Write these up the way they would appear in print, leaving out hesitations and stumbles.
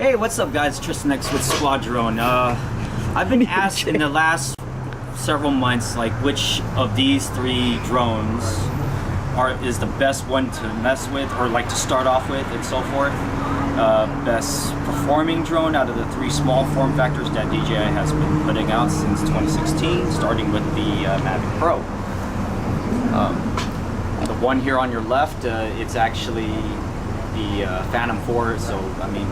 Hey, what's up guys? Tristan X with SquaDRONE. I've been asked in the last several months, like, which of these three drones is the best one to mess with, or like to start off with, and so forth. Best performing drone out of the three small form factors that DJI has been putting out since 2016, starting with the Mavic Pro. The one here on your left, it's actually the Phantom 4, so I mean,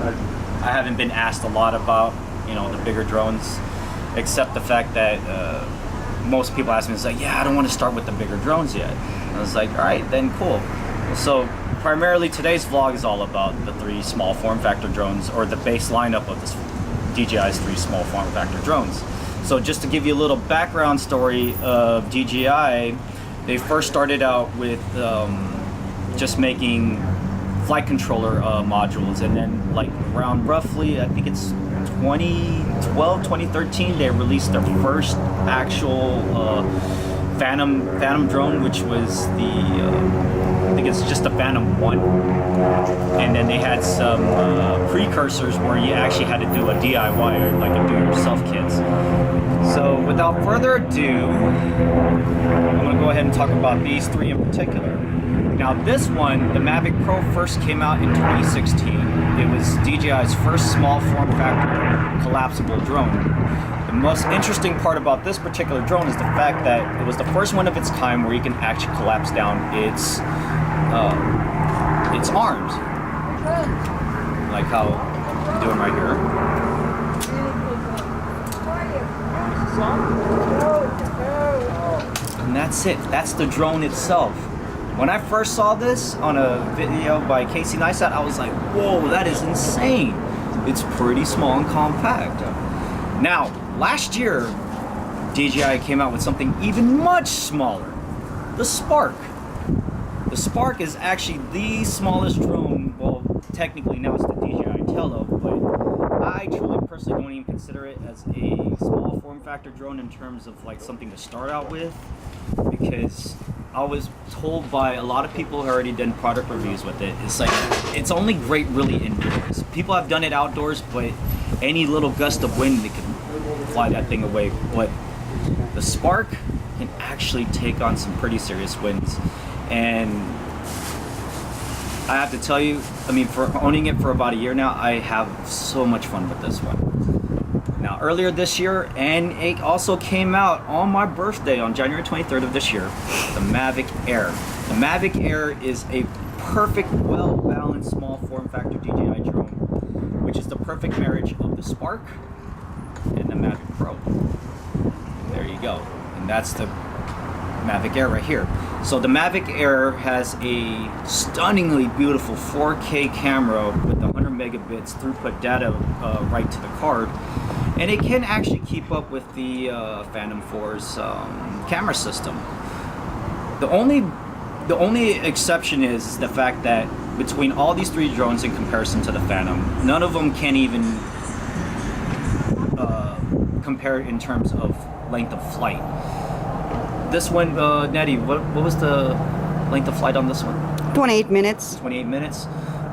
I haven't been asked a lot about, you know, the bigger drones, except the fact that most people ask me, it's like, yeah, I don't want to start with the bigger drones yet. And I was like, all right, then cool. So primarily today's vlog is all about the three small form factor drones, or the base lineup of this DJI's three small form factor drones. So just to give you a little background story of DJI, they first started out with just making flight controller modules, and then like around roughly, I think it's 2012, 2013, they released their first actual Phantom drone, which was the I think it's just the Phantom 1, and then they had some precursors where you actually had to do a DIY, or like a do-it-yourself kits. So without further ado, I'm going to go ahead and talk about these three in particular. Now this one, the Mavic Pro, first came out in 2016. It was DJI's first small form factor collapsible drone. The most interesting part about this particular drone is the fact that it was the first one of its kind where you can actually collapse down its arms, like how I'm doing right here. And that's it. That's the drone itself. When I first saw this on a video by Casey Neistat, I was like, whoa, that is insane. It's pretty small and compact. Now, last year, DJI came out with something even much smaller, the Spark. The Spark is actually the smallest drone, well, technically now it's the DJI Tello, but I truly personally don't even consider it as a small form factor drone in terms of like something to start out with, because I was told by a lot of people who already done product reviews with it, it's like, it's only great really indoors. People have done it outdoors, but any little gust of wind, they can fly that thing away. But the Spark can actually take on some pretty serious winds. And I have to tell you, I mean, for owning it for about a year now, I have so much fun with this one. Now, earlier this year, and it also came out on my birthday on January 23rd of this year, the Mavic Air. The Mavic Air is a perfect, well-balanced, small form factor DJI drone, which is the perfect marriage of the Spark and the Mavic Pro. And there you go. And that's the Mavic Air right here. So the Mavic Air has a stunningly beautiful 4K camera with 100 megabits throughput data right to the card. And it can actually keep up with the Phantom 4's camera system. The only exception is the fact that between all these three drones in comparison to the Phantom, none of them can even compare in terms of length of flight. This one, Nettie, what was the length of flight on this one? 28 minutes. 28 minutes.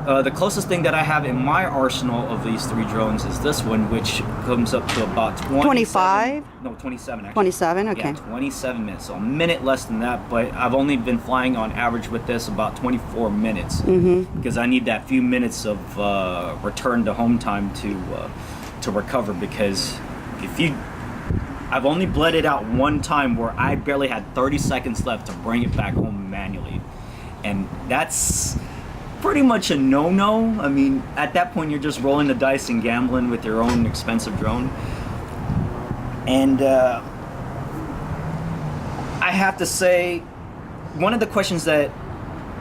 The closest thing that I have in my arsenal of these three drones is this one, which comes up to about 25? No, 27 actually. 27, okay. Yeah, 27 minutes, so a minute less than that, but I've only been flying on average with this about 24 minutes, because I need that few minutes of return to home time to recover, because I've only bled it out one time where I barely had 30 seconds left to bring it back home manually, and that's pretty much a no-no. I mean, at that point you're just rolling the dice and gambling with your own expensive drone. And I have to say, one of the questions that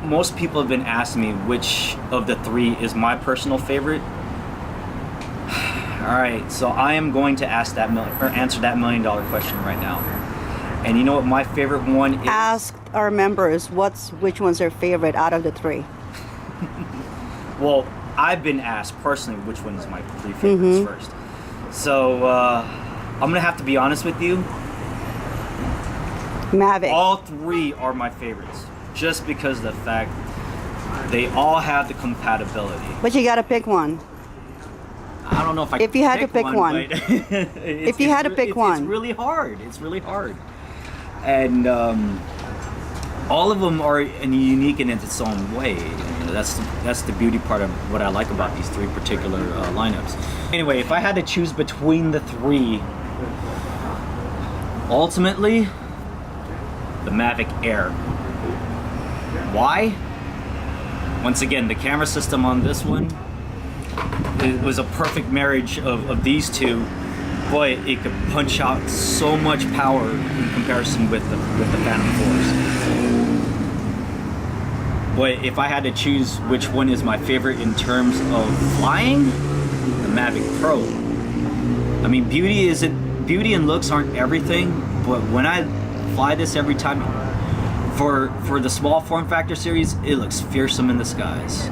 most people have been asking me, which of the three is my personal favorite. Alright, so I am going to answer that $1 million question right now. And you know what my favorite one is? Ask our members which one's their favorite out of the three. Well, I've been asked personally which one is my three favorites first. So I'm gonna have to be honest with you. Mavic. All three are my favorites, just because of the fact they all have the compatibility. But you gotta pick one. I don't know if I If you had to pick one. but If you had to pick one. It's really hard. It's really hard. And all of them are unique in its own way. That's the beauty part of what I like about these three particular lineups. Anyway, if I had to choose between the three, ultimately, the Mavic Air. Why? Once again, the camera system on this one, it was a perfect marriage of these two. Boy, it could punch out so much power in comparison with the Phantom 4s. Boy, if I had to choose which one is my favorite in terms of flying, the Mavic Pro. I mean, beauty and looks aren't everything, but when I fly this every time, for the small form factor series, it looks fearsome in the skies.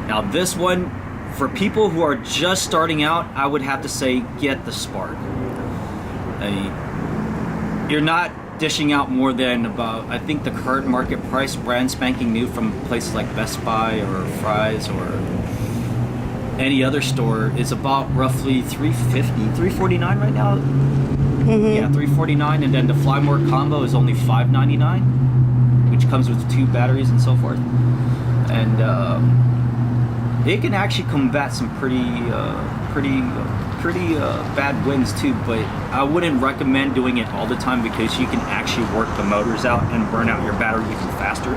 Now this one, for people who are just starting out, I would have to say get the Spark. You're not dishing out more than about, I think the current market price, brand spanking new from places like Best Buy or Fry's or any other store, is about roughly $350, $349 right now. Yeah, $349, and then the Fly More combo is only $599, which comes with 2 batteries and so forth. And it can actually combat some pretty bad winds too, but I wouldn't recommend doing it all the time because you can actually work the motors out and burn out your battery even faster.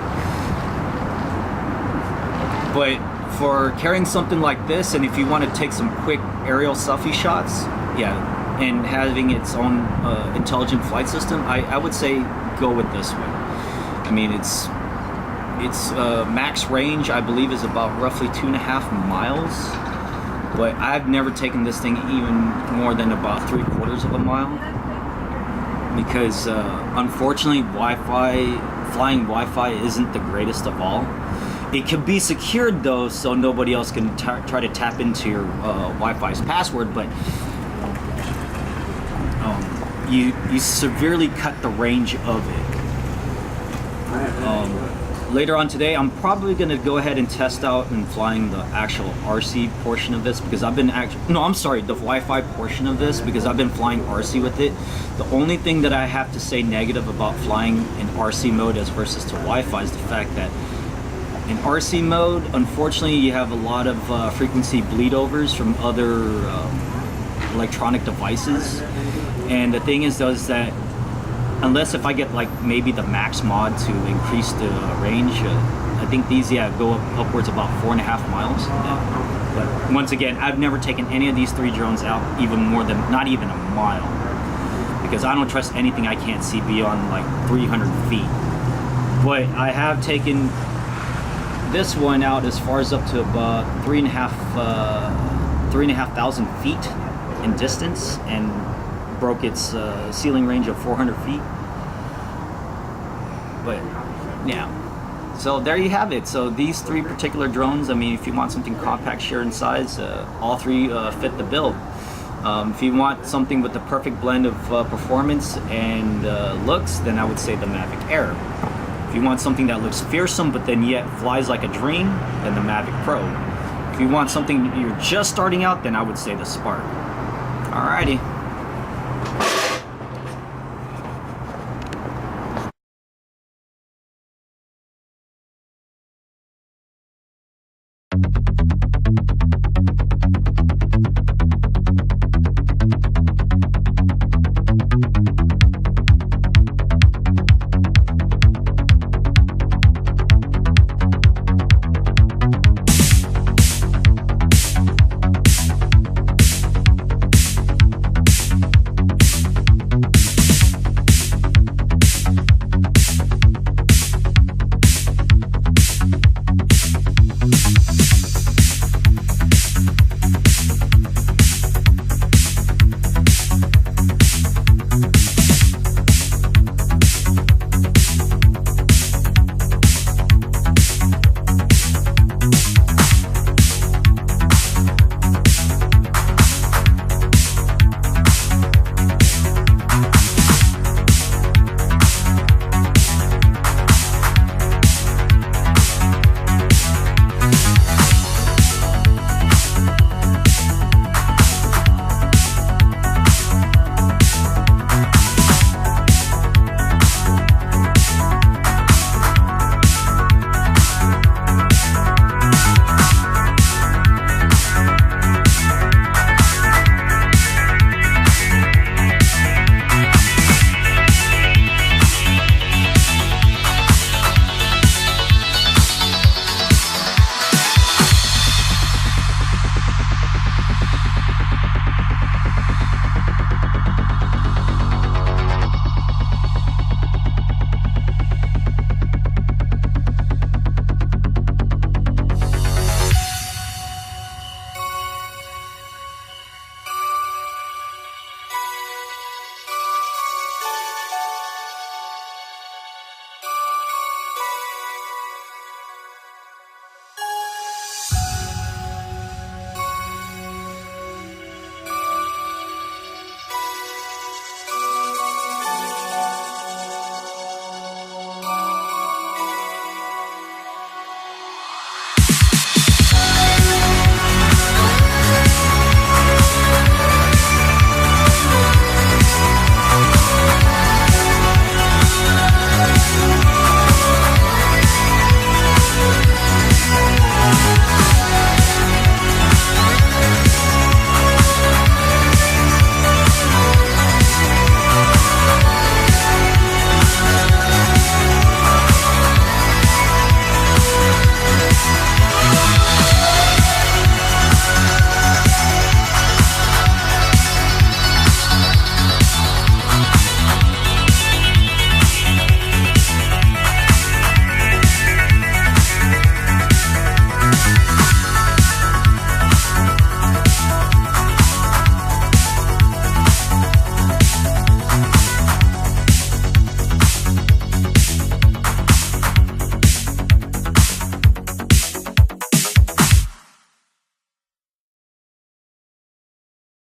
But for carrying something like this, and if you want to take some quick aerial selfie shots, yeah, and having its own intelligent flight system, I would say go with this one. I mean, its max range, I believe, is about roughly 2.5 miles, but I've never taken this thing even more than about 3/4 of a mile, because unfortunately flying Wi-Fi isn't the greatest of all. It can be secured though, so nobody else can try to tap into your Wi-Fi's password, but you severely cut the range of it. Later on today, I'm probably going to go ahead and test out and flying the actual RC portion of this, because I've been the Wi-Fi portion of this, because I've been flying RC with it. The only thing that I have to say negative about flying in RC mode as versus to Wi-Fi is the fact that in RC mode, unfortunately, you have a lot of frequency bleed overs from other electronic devices. And the thing is though, is that unless if I get like maybe the max mod to increase the range, I think these go upwards about 4.5 miles. But once again, I've never taken any of these 3 drones out even more than not even a mile, because I don't trust anything I can't see beyond like 300 feet. But I have taken this one out as far as up to about 3,500 feet in distance, and broke its ceiling range of 400 feet. But yeah, so there you have it. So these 3 particular drones, I mean, if you want something compact, sheer in size, all 3 fit the bill. If you want something with the perfect blend of performance and looks, then I would say the Mavic Air. If you want something that looks fearsome but then yet flies like a dream, then the Mavic Pro. If you want something you're just starting out, then I would say the Spark. Alrighty.